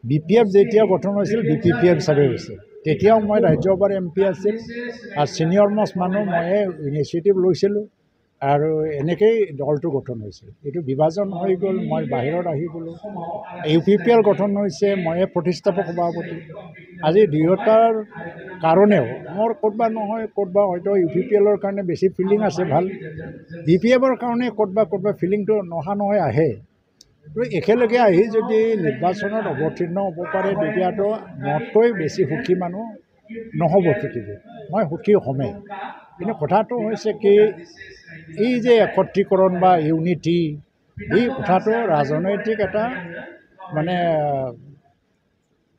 BPF যেতিয়া গঠন হৈছিল BPPF হিচাপে হৈছিল। তেতিয়াও মই ৰাজ্যসভাৰ MP আছিল আৰু ছিনিয়ৰ মষ্ট মানুহ ময়ে ইনিচিয়েটিভ লৈছিলোঁ আৰু এনেকেই দলটো গঠন হৈছিল। এইটো বিভাজন হৈ গ'ল, মই বাহিৰত আহি গ'লোঁ। UPPL গঠন হৈছে, ময়ে প্ৰতিষ্ঠাপক সভাপতি। আজি দুয়োটাৰ কাৰণেও মোৰ ক'তবা নহয় ক'তবা হয়তো UPPLৰ কাৰণে বেছি ফিলিং আছে ভাল, BPFৰ কাৰণে ক'তবা ফিলিংটো নহা নহয় আহে। একেলগে আহি যদি নিৰ্বাচনত অৱতীৰ্ণ হ'ব পাৰে তেতিয়াতো মোতকৈ বেছি সুখী মানুহ নহ'ব পৃথিৱীত। মই সুখী হ'মেই। কিন্তু কথাটো হৈছে কি, এই যে একত্ৰীকৰণ বা ইউনিটি, এই কথাটো ৰাজনৈতিক এটা মানে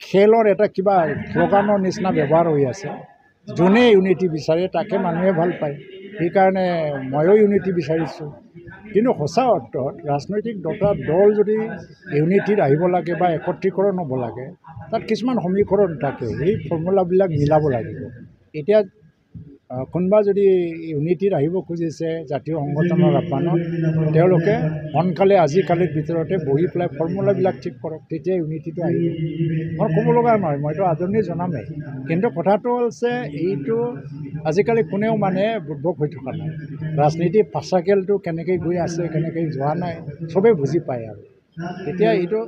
খেলৰ এটা কিবা শ্লোগানৰ নিচিনা ব্যৱহাৰ হৈ আছে। যোনে ইউনিটি বিচাৰে তাকে মানুহে ভাল পায়, সেইকাৰণে ময়ো ইউনিটি বিচাৰিছোঁ। কিন্তু সঁচা অৰ্থত ৰাজনৈতিক দুটা দল যদি ইউনিটিত আহিব লাগে বা একত্ৰীকৰণ হ'ব লাগে, তাত কিছুমান সমীকৰণ থাকে, সেই ফৰ্মুলাবিলাক মিলাব লাগিব। এতিয়া কোনোবা যদি ইউনিটিত আহিব খুজিছে জাতীয় সংগঠনৰ আহ্বানত, তেওঁলোকে সোনকালে আজিকালিৰ ভিতৰতে বহি পেলাই ফৰ্মুলাবিলাক ঠিক কৰক, তেতিয়া ইউনিটিটো আহিব। মই ক'ব লগা নহয়, মইতো আদৰণি জনামেই। কিন্তু কথাটো হৈছে এইটো আজিকালি কোনেও মানে বুৰ্বক হৈ থকা নাই। ৰাজনীতিৰ পাচাকেলটো কেনেকৈ গৈ আছে, কেনেকৈ যোৱা নাই, চবেই বুজি পায়। আৰু এতিয়া এইটো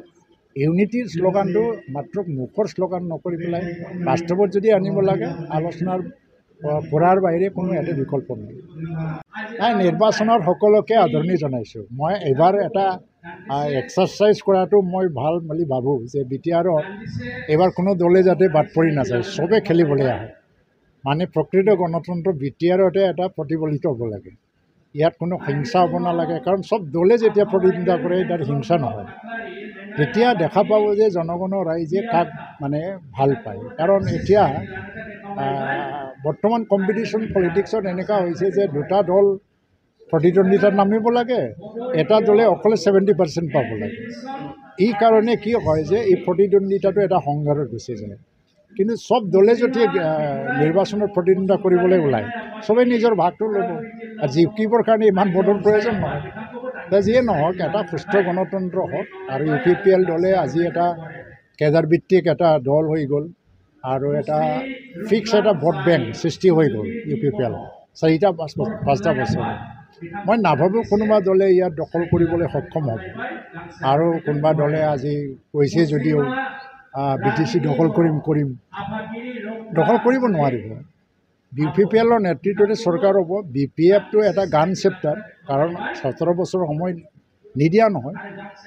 ইউনিটিৰ শ্লোগানটো মাত্ৰ মুখৰ শ্লোগান নকৰি পেলাই বাস্তৱত যদি আনিব লাগে, আলোচনাৰ কৰাৰ বাহিৰে কোনো এটা বিকল্প নাই। নিৰ্বাচনত সকলোকে আদৰণি জনাইছোঁ। মই এইবাৰ এটা এক্সাৰচাইজ কৰাটো মই ভাল বুলি ভাবোঁ যে BTRত এইবাৰ কোনো দলে যাতে বাদ পৰি নাযায়, চবেই খেলিবলৈ আহে। মানে প্ৰকৃত গণতন্ত্ৰ BTRতে এটা প্ৰতিফলিত হ'ব লাগে। ইয়াত কোনো হিংসা হ'ব নালাগে, কাৰণ চব দলে যেতিয়া প্ৰতিদ্বন্দ্বিতা কৰে তাত হিংসা নহয়। তেতিয়া দেখা পাব যে জনগণৰ ৰাইজে কাক মানে ভাল পায়। কাৰণ এতিয়া বৰ্তমান কম্পিটিশ্যন পলিটিক্সত এনেকুৱা হৈছে যে দুটা দল প্ৰতিদ্বন্দ্বিতাত নামিব লাগে, এটা দলে অকলে 70% পাব লাগে। এই কাৰণে কি হয় যে এই প্ৰতিদ্বন্দ্বিতাটো এটা সংঘাতত গুচি যায়। কিন্তু চব দলে যদি নিৰ্বাচনত প্ৰতিদ্বন্দ্বিতা কৰিবলৈ ওলায়, চবেই নিজৰ ভাগটো ল'ব আৰু জিকিবৰ কাৰণে ইমান ভোটৰ প্ৰয়োজন নহয়। যিয়ে নহওক, এটা সুস্থ গণতন্ত্ৰ হওক। আৰু UPPL দলে আজি এটা কেডাৰভিত্তিক এটা দল হৈ গ'ল আৰু এটা ফিক্স এটা ভোট বেংক সৃষ্টি হৈ গ'ল UPPL 4-5টা বছৰ। মই নাভাবোঁ কোনোবা দলে ইয়াত দখল কৰিবলৈ সক্ষম হ'ব। আৰু কোনোবা দলে আজি কৈছে যদিও BTC দখল কৰিম, দখল কৰিব নোৱাৰিব। UPPLৰ নেতৃত্বতে চৰকাৰ হ'ব। BPFটো এটা গান চেপ্টাৰ, কাৰণ 17 বছৰ সময় নিদিয়া নহয়।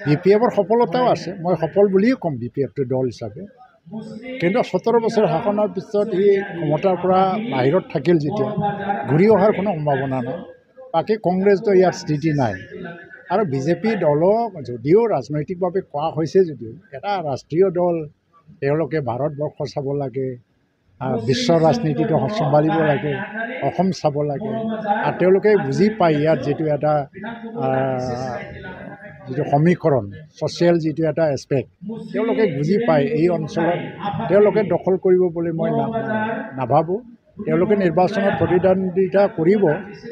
BPFৰ সফলতাও আছে, মই সফল বুলিয়ে ক'ম BPFটো দল হিচাপে। কিন্তু 17 বছৰ শাসনৰ পিছত ই ক্ষমতাৰ পৰা বাহিৰত থাকিল যেতিয়া, ঘূৰি অহাৰ কোনো সম্ভাৱনা নাই। বাকী কংগ্ৰেছটো ইয়াত স্থিতি নাই। আৰু BJP দলক যদিও ৰাজনৈতিকভাৱে কোৱা হৈছে যদিও এটা ৰাষ্ট্ৰীয় দল, তেওঁলোকে ভাৰতবৰ্ষ চাব লাগে, বিশ্বৰ ৰাজনীতিটো চম্ভালিব লাগে, অসম চাব লাগে। আৰু তেওঁলোকে বুজি পায় ইয়াত যিটো এটা যিটো সমীকৰণ, ছ'চিয়েল যিটো এটা এছপেক্ট, তেওঁলোকে বুজি পায় এই অঞ্চলত তেওঁলোকে দখল কৰিব বুলি মই নাভাবোঁ। তেওঁলোকে নিৰ্বাচনত প্ৰতিদ্বন্দ্বিতা কৰিব,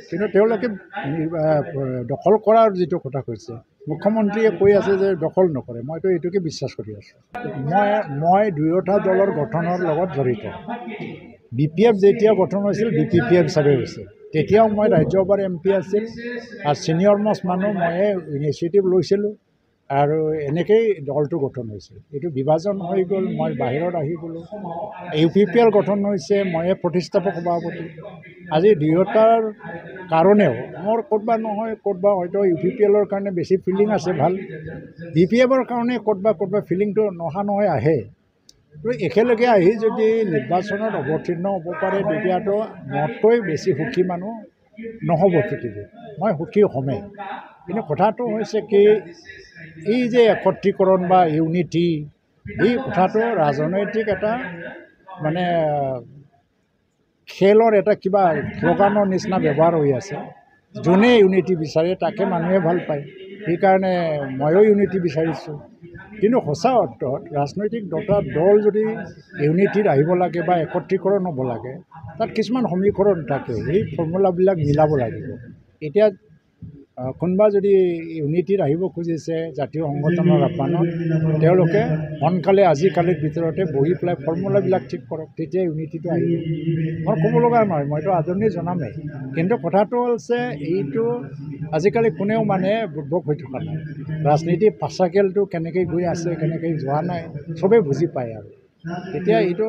কিন্তু তেওঁলোকে দখল কৰাৰ যিটো কথা কৈছে, মুখ্যমন্ত্ৰীয়ে কৈ আছে যে দখল নকৰে, মইতো এইটোকে বিশ্বাস কৰি আছোঁ। মই দুয়োটা দলৰ গঠনৰ লগত জড়িত। BPF যেতিয়া গঠন হৈছিল BPPF হিচাপে হৈছিল। তেতিয়াও মই ৰাজ্যসভাৰ MP আছিল আৰু ছিনিয়ৰ মষ্ট মানুহ ময়ে ইনিচিয়েটিভ লৈছিলোঁ আৰু এনেকেই দলটো গঠন হৈছিল। এইটো বিভাজন হৈ গ'ল, মই বাহিৰত আহি গ'লোঁ। UPPL গঠন হৈছে, ময়ে প্ৰতিষ্ঠাপক সভাপতি। আজি দুয়োটাৰ কাৰণেও মোৰ ক'তবা নহয় ক'তবা হয়তো UPPLৰ কাৰণে বেছি ফিলিং আছে ভাল, BPFৰ কাৰণে ক'তবা ফিলিংটো নহা নহয় আহে। একেলগে আহি যদি নিৰ্বাচনত অৱতীৰ্ণ হ'ব পাৰে তেতিয়াতো মোতকৈ বেছি সুখী মানুহ নহ'ব পৃথিৱীত। মই সুখী হ'মেই। কিন্তু কথাটো হৈছে কি, এই যে একত্ৰীকৰণ বা ইউনিটি, এই কথাটো ৰাজনৈতিক এটা মানে খেলৰ এটা কিবা শ্লোগানৰ নিচিনা ব্যৱহাৰ হৈ আছে। যোনে ইউনিটি বিচাৰে তাকে মানুহে ভাল পায়, সেইকাৰণে ময়ো ইউনিটি বিচাৰিছোঁ। কিন্তু সঁচা অৰ্থত ৰাজনৈতিক দুটা দল যদি ইউনিটিত আহিব লাগে বা একত্ৰীকৰণ হ'ব লাগে, তাত কিছুমান সমীকৰণ থাকে, সেই ফৰ্মুলাবিলাক মিলাব লাগিব। এতিয়া কোনোবা যদি ইউনিটিত আহিব খুজিছে জাতীয় সংগঠনৰ আহ্বানত তেওঁলোকে সোনকালে আজিকালিৰ ভিতৰতে বহি পেলাই ফৰ্মুলাবিলাক ঠিক কৰক, তেতিয়া ইউনিটিটো আহিব। মই ক'ব লগা নহয়, মইতো আদৰণি জনামেই, কিন্তু কথাটো হৈছে এইটো আজিকালি কোনেও মানে বুৰ্বক হৈ থকা নাই। ৰাজনীতি পাচাকেলটো কেনেকৈ গৈ আছে কেনেকৈ যোৱা নাই চবেই বুজি পায়। আৰু এতিয়া এইটো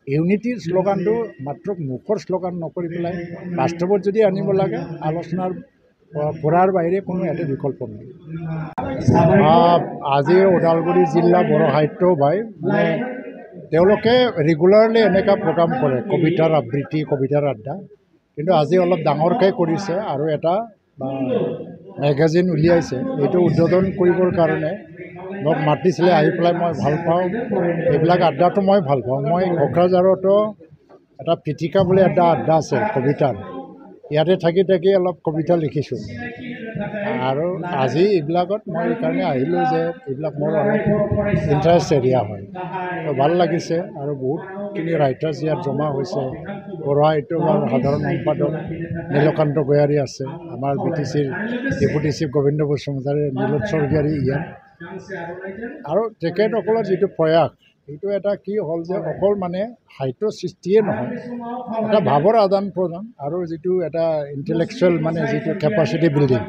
ইউনিটিৰ শ্লোগানটো মাত্ৰ মুখৰ শ্লোগান নকৰি পেলাই বাস্তৱত যদি আনিব লাগে আলোচনাৰ পঢ়াৰ বাহিৰে কোনো ইয়াতে বিকল্প নাই। আজি ওদালগুৰি জিলা বড়ো সাহিত্য সভাই মানে তেওঁলোকে ৰেগুলাৰলি এনেকুৱা প্ৰগ্ৰাম কৰে, কবিতাৰ আবৃত্তি, কবিতাৰ আড্ডা, কিন্তু আজি অলপ ডাঙৰকৈ কৰিছে আৰু এটা মেগাজিন উলিয়াইছে। এইটো উদ্বোধন কৰিবৰ কাৰণে মোক মাতিছিলে, আহি পেলাই মই ভাল পাওঁ এইবিলাক আড্ডাটো মই ভাল পাওঁ। মই কোকৰাঝাৰতো এটা পিটিকা বুলি এটা আড্ডা আছে কবিতাৰ, ইয়াতে থাকি থাকি অলপ কবিতা লিখিছোঁ। আৰু আজি এইবিলাকত মই এইকাৰণে আহিলোঁ যে এইবিলাক মোৰ অলপ ইণ্টাৰেষ্ট এৰিয়া হয়, তো ভাল লাগিছে। আৰু বহুতখিনি ৰাইটাৰ্ছ ইয়াত জমা হৈছে। বড়ো সাহিত্য সভাৰ সাধাৰণ সম্পাদক নীলকান্ত গয়াৰী আছে, আমাৰ BTCৰ ডেপুটি চিফ গোবিন্দ বসুমতাৰী, নীলোৎ স্বৰ্গীয়াৰী ইয়াত। আৰু তেখেতসকলৰ যিটো প্ৰয়াস, এইটো এটা কি হ'ল যে অকল মানে সাহিত্য সৃষ্টিয়ে নহয়, এটা ভাৱৰ আদান প্ৰদান আৰু যিটো এটা ইণ্টেলেকচুৱেল মানে যিটো কেপাচিটি বিল্ডিং,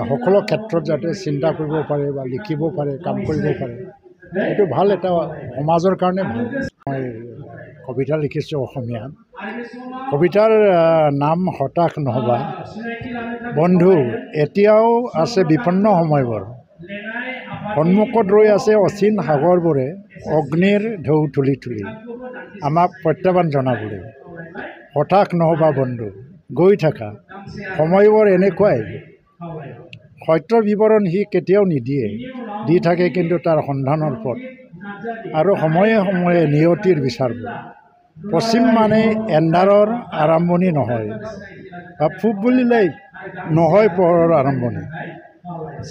সকলো ক্ষেত্ৰত যাতে চিন্তা কৰিব পাৰে বা লিখিব পাৰে, কাম কৰিব পাৰে, এইটো ভাল এটা সমাজৰ কাৰণে ভাল। মই কবিতা লিখিছোঁ অসমীয়াত। কবিতাৰ নাম হতাশ নহ'বা। বন্ধু, এতিয়াও আছে বিপন্ন সময়বোৰ, সন্মুখত ৰৈ আছে অচিন সাগৰবোৰে অগ্নিৰ ঢৌ তুলি তুলি আমাক প্ৰত্যাহ্বান জনাবলৈ। হতাশ নহ'বা বন্ধু, গৈ থাকা, সময়বোৰ এনেকুৱাই। সত্যৰ বিৱৰণ সি কেতিয়াও নিদিয়ে, দি থাকে কিন্তু তাৰ সন্ধানৰ পথ, আৰু সময়ে সময়ে নিয়তিৰ বিচাৰবোৰ। পশ্চিম মানে এন্ধাৰৰ আৰম্ভণি নহয়, বা পূব বুলিলেই নহয় পোহৰৰ আৰম্ভণি।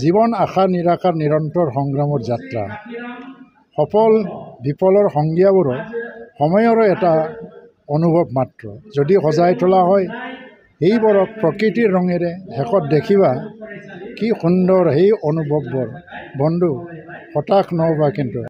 জীৱন আশা নিৰাশাৰ নিৰন্তৰ সংগ্ৰামৰ যাত্ৰা। সফল বিফলৰ সংজ্ঞাবোৰো সময়ৰো এটা অনুভৱ মাত্ৰ। যদি সজাই তোলা হয় সেইবোৰক প্ৰকৃতিৰ ৰঙেৰে, শেষত দেখিবা কি সুন্দৰ সেই অনুভৱবোৰ। বন্ধু, হতাশ নহ'বা কিন্তু।